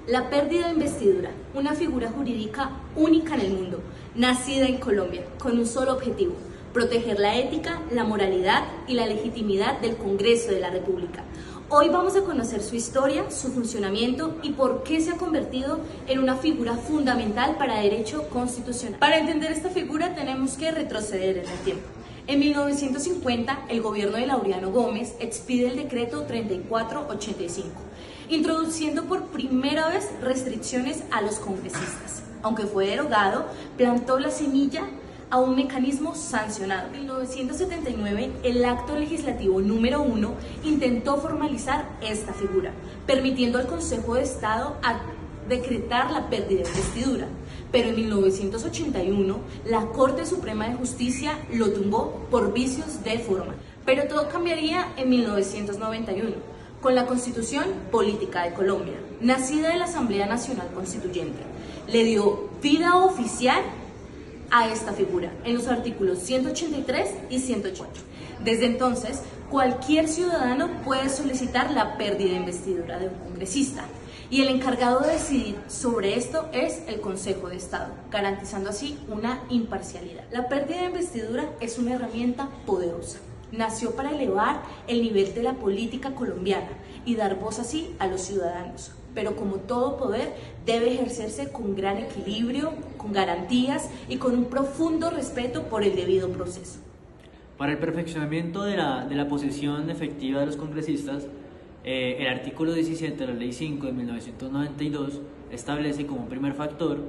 La pérdida de investidura, una figura jurídica única en el mundo, nacida en Colombia, con un solo objetivo: proteger la ética, la moralidad y la legitimidad del Congreso de la República. Hoy vamos a conocer su historia, su funcionamiento y por qué se ha convertido en una figura fundamental para el derecho constitucional. Para entender esta figura tenemos que retroceder en el tiempo. En 1950, el gobierno de Laureano Gómez expide el decreto 3485, introduciendo por primera vez restricciones a los congresistas. Aunque fue derogado, plantó la semilla a un mecanismo sancionado. En 1979, el acto legislativo número 1 intentó formalizar esta figura, permitiendo al Consejo de Estado decretar la pérdida de investidura. Pero en 1981, la Corte Suprema de Justicia lo tumbó por vicios de forma. Pero todo cambiaría en 1991, con la Constitución Política de Colombia, nacida de la Asamblea Nacional Constituyente. Le dio vida oficial a esta figura en los artículos 183 y 184. Desde entonces, cualquier ciudadano puede solicitar la pérdida de investidura de un congresista, y el encargado de decidir sobre esto es el Consejo de Estado, garantizando así una imparcialidad. La pérdida de investidura es una herramienta poderosa. Nació para elevar el nivel de la política colombiana y dar voz así a los ciudadanos. Pero como todo poder, debe ejercerse con gran equilibrio, con garantías y con un profundo respeto por el debido proceso. Para el perfeccionamiento de la posesión efectiva de los congresistas, el artículo 17 de la Ley 5 de 1992 establece como primer factor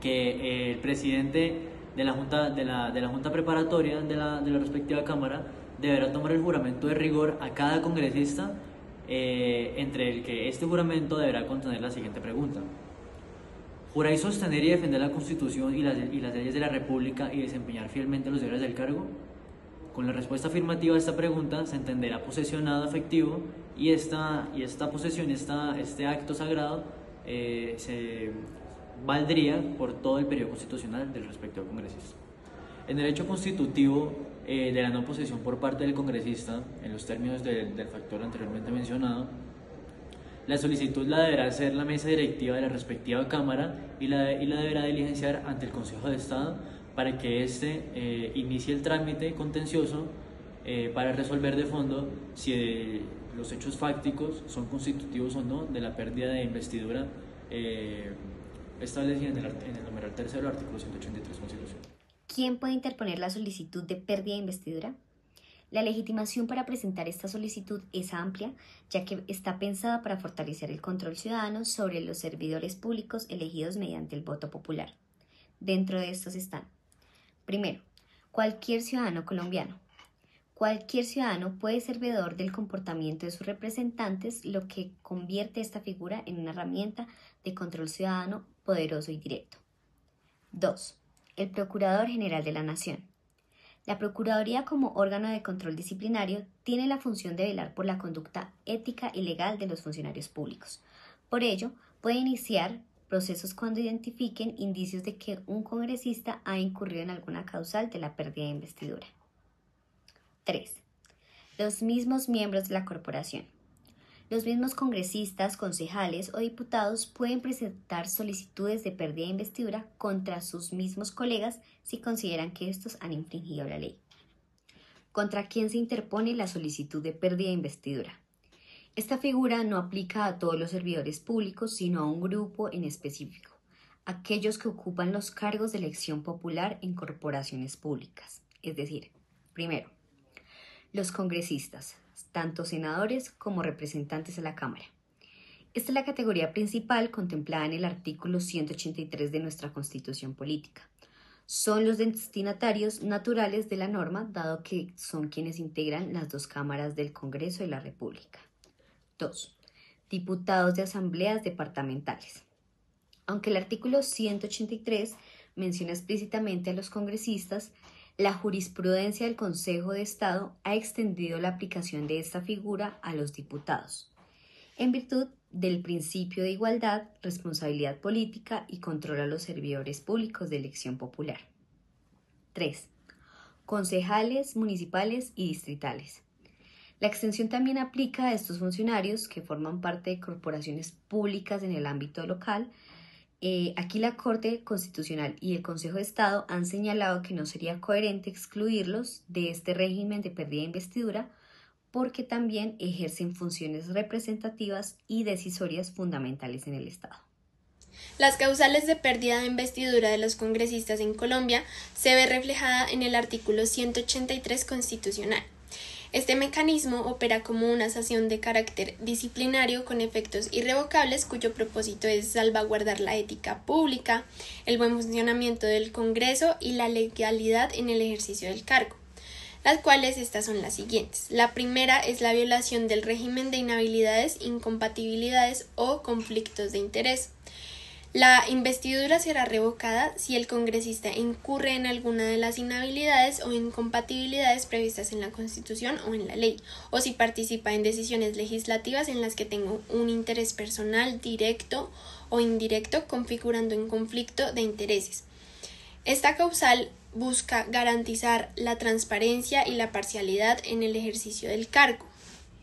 que el presidente de la Junta Preparatoria de la respectiva Cámara deberá tomar el juramento de rigor a cada congresista, entre el que este juramento deberá contener la siguiente pregunta: ¿juráis sostener y defender la Constitución y las leyes de la República y desempeñar fielmente los deberes del cargo? Con la respuesta afirmativa a esta pregunta se entenderá posesionado efectivo, y esta posesión, este acto sagrado, se valdría por todo el periodo constitucional del respectivo congresista. En el hecho constitutivo de la no posesión por parte del congresista, en los términos del factor anteriormente mencionado, la solicitud la deberá hacer la mesa directiva de la respectiva Cámara y la deberá diligenciar ante el Consejo de Estado para que éste inicie el trámite contencioso para resolver de fondo si los hechos fácticos son constitutivos o no de la pérdida de investidura establecida en el numeral tercero del artículo 183 Constitución. ¿Quién puede interponer la solicitud de pérdida de investidura? La legitimación para presentar esta solicitud es amplia, ya que está pensada para fortalecer el control ciudadano sobre los servidores públicos elegidos mediante el voto popular. Dentro de estos están: primero, cualquier ciudadano colombiano. Cualquier ciudadano puede ser veedor del comportamiento de sus representantes, lo que convierte esta figura en una herramienta de control ciudadano poderoso y directo. 2. El Procurador General de la Nación. La Procuraduría, como órgano de control disciplinario, tiene la función de velar por la conducta ética y legal de los funcionarios públicos. Por ello, puede iniciar procesos cuando identifiquen indicios de que un congresista ha incurrido en alguna causal de la pérdida de investidura. 3. Los mismos miembros de la corporación. Los mismos congresistas, concejales o diputados pueden presentar solicitudes de pérdida de investidura contra sus mismos colegas si consideran que estos han infringido la ley. ¿Contra quién se interpone la solicitud de pérdida de investidura? Esta figura no aplica a todos los servidores públicos, sino a un grupo en específico: aquellos que ocupan los cargos de elección popular en corporaciones públicas. Es decir, primero, los congresistas, tanto senadores como representantes a la Cámara. Esta es la categoría principal contemplada en el artículo 183 de nuestra Constitución Política. Son los destinatarios naturales de la norma, dado que son quienes integran las dos cámaras del Congreso de la República. 2. Diputados de asambleas departamentales. Aunque el artículo 183 menciona explícitamente a los congresistas, la jurisprudencia del Consejo de Estado ha extendido la aplicación de esta figura a los diputados, en virtud del principio de igualdad, responsabilidad política y control a los servidores públicos de elección popular. 3. Concejales municipales y distritales. La extensión también aplica a estos funcionarios que forman parte de corporaciones públicas en el ámbito local. Aquí la Corte Constitucional y el Consejo de Estado han señalado que no sería coherente excluirlos de este régimen de pérdida de investidura porque también ejercen funciones representativas y decisorias fundamentales en el Estado. Las causales de pérdida de investidura de los congresistas en Colombia se ve reflejada en el artículo 183 constitucional. Este mecanismo opera como una sanción de carácter disciplinario con efectos irrevocables cuyo propósito es salvaguardar la ética pública, el buen funcionamiento del Congreso y la legalidad en el ejercicio del cargo, las cuales estas son las siguientes. La primera es la violación del régimen de inhabilidades, incompatibilidades o conflictos de interés. La investidura será revocada si el congresista incurre en alguna de las inhabilidades o incompatibilidades previstas en la Constitución o en la ley, o si participa en decisiones legislativas en las que tenga un interés personal directo o indirecto configurando un conflicto de intereses. Esta causal busca garantizar la transparencia y la parcialidad en el ejercicio del cargo.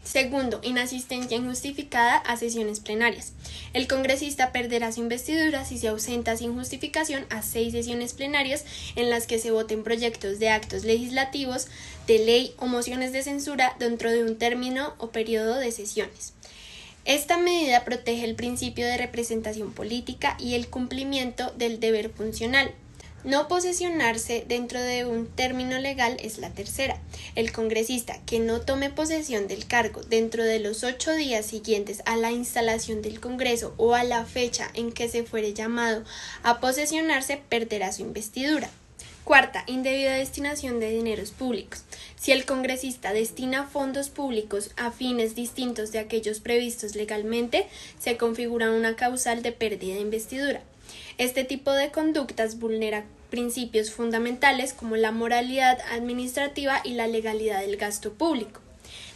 Segundo, inasistencia injustificada a sesiones plenarias. El congresista perderá su investidura si se ausenta sin justificación a 6 sesiones plenarias en las que se voten proyectos de actos legislativos, de ley o mociones de censura dentro de un término o periodo de sesiones. Esta medida protege el principio de representación política y el cumplimiento del deber funcional. No posesionarse dentro de un término legal es la tercera. El congresista que no tome posesión del cargo dentro de los 8 días siguientes a la instalación del Congreso o a la fecha en que se fuere llamado a posesionarse perderá su investidura. Cuarta, indebida destinación de dineros públicos. Si el congresista destina fondos públicos a fines distintos de aquellos previstos legalmente, se configura una causal de pérdida de investidura. Este tipo de conductas vulnera principios fundamentales como la moralidad administrativa y la legalidad del gasto público.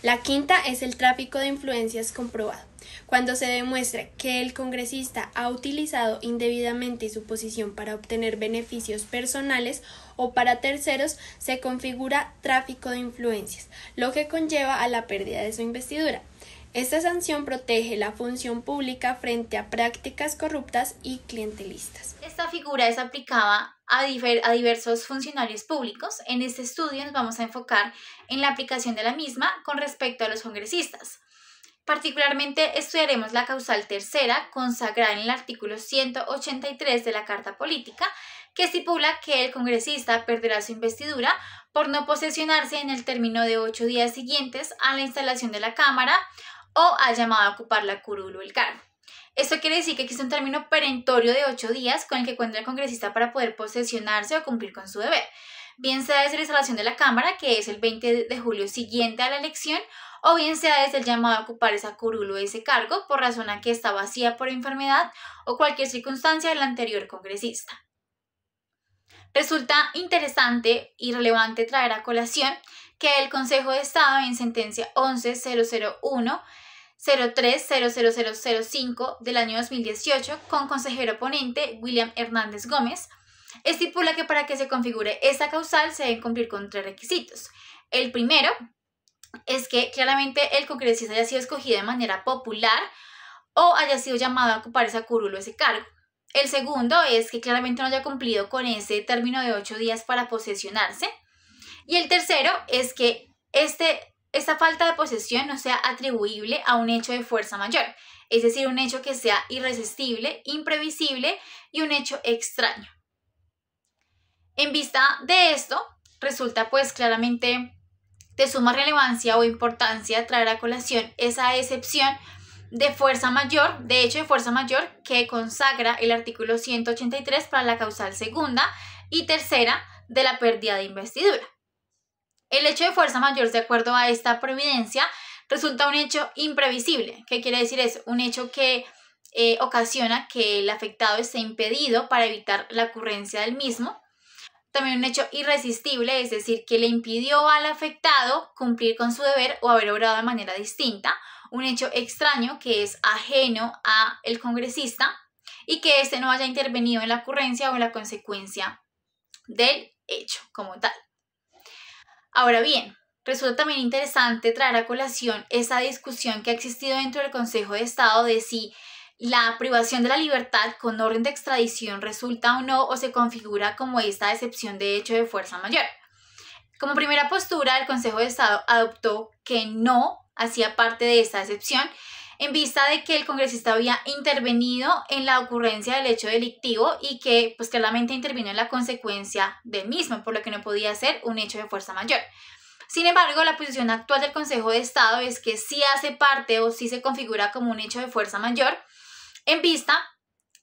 La quinta es el tráfico de influencias comprobado. Cuando se demuestre que el congresista ha utilizado indebidamente su posición para obtener beneficios personales o para terceros, se configura tráfico de influencias, lo que conlleva a la pérdida de su investidura. Esta sanción protege la función pública frente a prácticas corruptas y clientelistas. Esta figura es aplicada a diversos funcionarios públicos. En este estudio nos vamos a enfocar en la aplicación de la misma con respecto a los congresistas. Particularmente estudiaremos la causal tercera consagrada en el artículo 183 de la Carta Política, que estipula que el congresista perderá su investidura por no posesionarse en el término de 8 días siguientes a la instalación de la Cámara o al llamado a ocupar la curul o el cargo. Esto quiere decir que existe un término perentorio de 8 días con el que cuenta el congresista para poder posesionarse o cumplir con su deber, bien sea desde la instalación de la Cámara, que es el 20 de julio siguiente a la elección, o bien sea desde el llamado a ocupar esa curul o ese cargo por razón a que está vacía por enfermedad o cualquier circunstancia del anterior congresista. Resulta interesante y relevante traer a colación que el Consejo de Estado en sentencia 11-001-03-00005 del año 2018 con consejero ponente William Hernández Gómez estipula que para que se configure esta causal se deben cumplir con 3 requisitos. El primero es que claramente el congresista haya sido escogido de manera popular o haya sido llamado a ocupar esa curul o ese cargo. El segundo es que claramente no haya cumplido con ese término de 8 días para posesionarse. Y el tercero es que esta falta de posesión no sea atribuible a un hecho de fuerza mayor, es decir, un hecho que sea irresistible, imprevisible y un hecho extraño. En vista de esto, resulta pues claramente de suma relevancia o importancia traer a colación esa excepción de fuerza mayor, de hecho de fuerza mayor, que consagra el artículo 183 para la causal segunda y tercera de la pérdida de investidura. El hecho de fuerza mayor, de acuerdo a esta providencia, resulta un hecho imprevisible. ¿Qué quiere decir eso? Un hecho que ocasiona que el afectado esté impedido para evitar la ocurrencia del mismo. También un hecho irresistible, es decir, que le impidió al afectado cumplir con su deber o haber obrado de manera distinta. Un hecho extraño que es ajeno al congresista y que éste no haya intervenido en la ocurrencia o en la consecuencia del hecho como tal. Ahora bien, resulta también interesante traer a colación esa discusión que ha existido dentro del Consejo de Estado de si la privación de la libertad con orden de extradición resulta o no o se configura como esta excepción de hecho de fuerza mayor. Como primera postura, el Consejo de Estado adoptó que no hacía parte de esta excepción en vista de que el congresista había intervenido en la ocurrencia del hecho delictivo y que pues claramente intervino en la consecuencia del mismo, por lo que no podía ser un hecho de fuerza mayor. Sin embargo, la posición actual del Consejo de Estado es que sí hace parte o sí se configura como un hecho de fuerza mayor en vista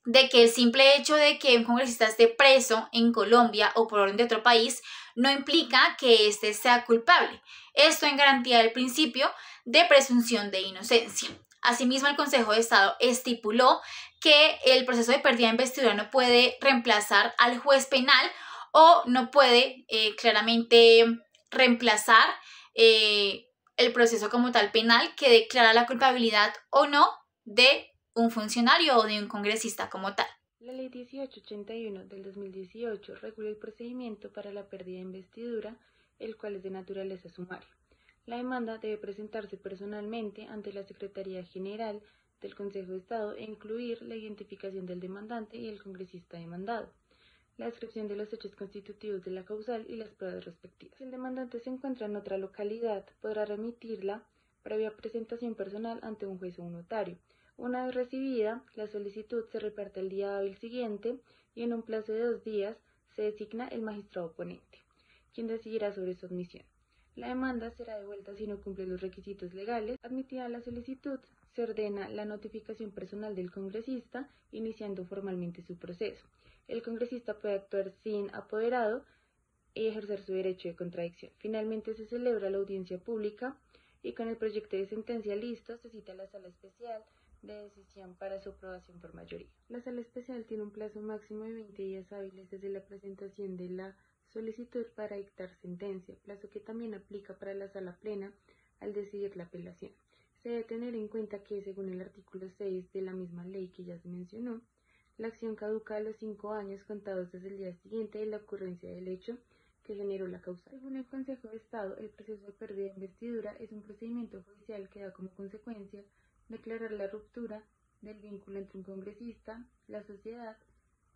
de que el simple hecho de que un congresista esté preso en Colombia o por orden de otro país no implica que éste sea culpable. Esto en garantía del principio de presunción de inocencia. Asimismo, el Consejo de Estado estipuló que el proceso de pérdida de investidura no puede reemplazar al juez penal o no puede claramente reemplazar el proceso como tal penal que declara la culpabilidad o no de un funcionario o de un congresista como tal. La Ley 1881 del 2018 regula el procedimiento para la pérdida de investidura, el cual es de naturaleza sumaria. La demanda debe presentarse personalmente ante la Secretaría General del Consejo de Estado e incluir la identificación del demandante y el congresista demandado, la descripción de los hechos constitutivos de la causal y las pruebas respectivas. Si el demandante se encuentra en otra localidad, podrá remitirla previa presentación personal ante un juez o un notario. Una vez recibida, la solicitud se reparte el día hábil siguiente y en un plazo de 2 días se designa el magistrado ponente, quien decidirá sobre su admisión. La demanda será devuelta si no cumple los requisitos legales. Admitida la solicitud, se ordena la notificación personal del congresista, iniciando formalmente su proceso. El congresista puede actuar sin apoderado y ejercer su derecho de contradicción. Finalmente se celebra la audiencia pública y con el proyecto de sentencia listo se cita a la sala especial de decisión para su aprobación por mayoría. La sala especial tiene un plazo máximo de 20 días hábiles desde la presentación de la solicitud para dictar sentencia, plazo que también aplica para la sala plena al decidir la apelación. Se debe tener en cuenta que, según el artículo 6 de la misma ley que ya se mencionó, la acción caduca a los 5 años contados desde el día siguiente de la ocurrencia del hecho que generó la causa. Según el Consejo de Estado, el proceso de pérdida de investidura es un procedimiento judicial que da como consecuencia declarar la ruptura del vínculo entre un congresista, la sociedad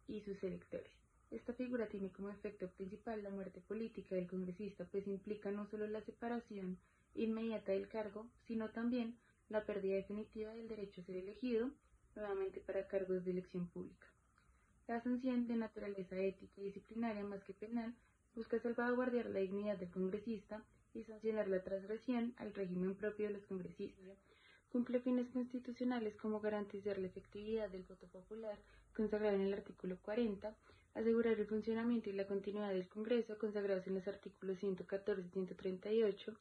y sus electores. Esta figura tiene como efecto principal la muerte política del congresista, pues implica no solo la separación inmediata del cargo, sino también la pérdida definitiva del derecho a ser elegido nuevamente para cargos de elección pública. La sanción, de naturaleza ética y disciplinaria más que penal, busca salvaguardar la dignidad del congresista y sancionar la transgresión al régimen propio de los congresistas. Cumple fines constitucionales como garantizar la efectividad del voto popular, consagrado en el artículo 40, asegurar el funcionamiento y la continuidad del Congreso, consagrados en los artículos 114 y 138,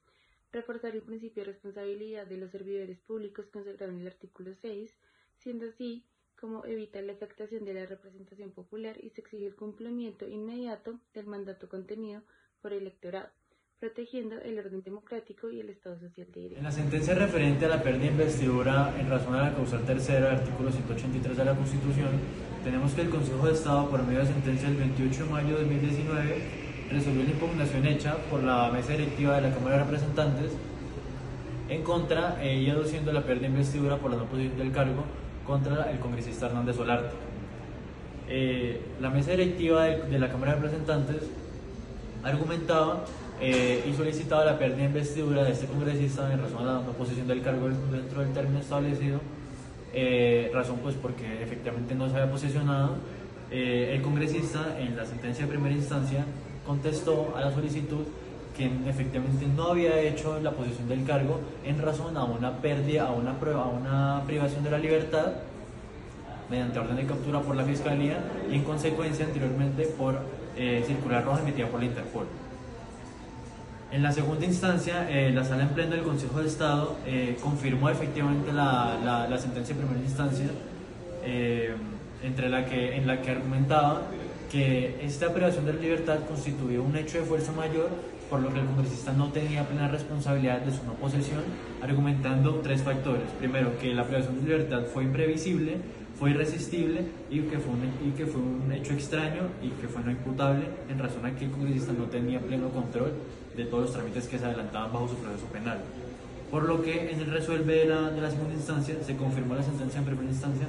reforzar el principio de responsabilidad de los servidores públicos, consagrado en el artículo 6, siendo así como evita la afectación de la representación popular y se exige el cumplimiento inmediato del mandato contenido por el electorado, protegiendo el orden democrático y el Estado social de derecho. En la sentencia referente a la pérdida de investidura en razón a la causal tercera del artículo 183 de la Constitución, tenemos que el Consejo de Estado, por medio de sentencia del 28 de mayo de 2019, resolvió la impugnación hecha por la mesa directiva de la Cámara de Representantes en contra y aduciendo la pérdida de investidura por la no posición del cargo contra el congresista Hernández Solarte. La mesa directiva de la Cámara de Representantes argumentaba y solicitaba la pérdida de investidura de este congresista en razón a la no posición del cargo dentro del término establecido, razón pues porque efectivamente no se había posesionado. El congresista en la sentencia de primera instancia contestó a la solicitud que efectivamente no había hecho la posesión del cargo en razón a una pérdida, a una privación de la libertad mediante orden de captura por la Fiscalía y en consecuencia anteriormente por circular roja emitida por la Interpol. En la segunda instancia, la sala en pleno del Consejo de Estado confirmó efectivamente la sentencia de primera instancia en la que argumentaba que esta privación de la libertad constituía un hecho de fuerza mayor, por lo que el congresista no tenía plena responsabilidad de su no posesión, argumentando 3 factores. Primero, que la privación de libertad fue imprevisible, fue irresistible y que fue un hecho extraño y que fue no imputable en razón a que el congresista no tenía pleno control de todos los trámites que se adelantaban bajo su proceso penal. Por lo que en el resuelve de la segunda instancia se confirmó la sentencia en primera instancia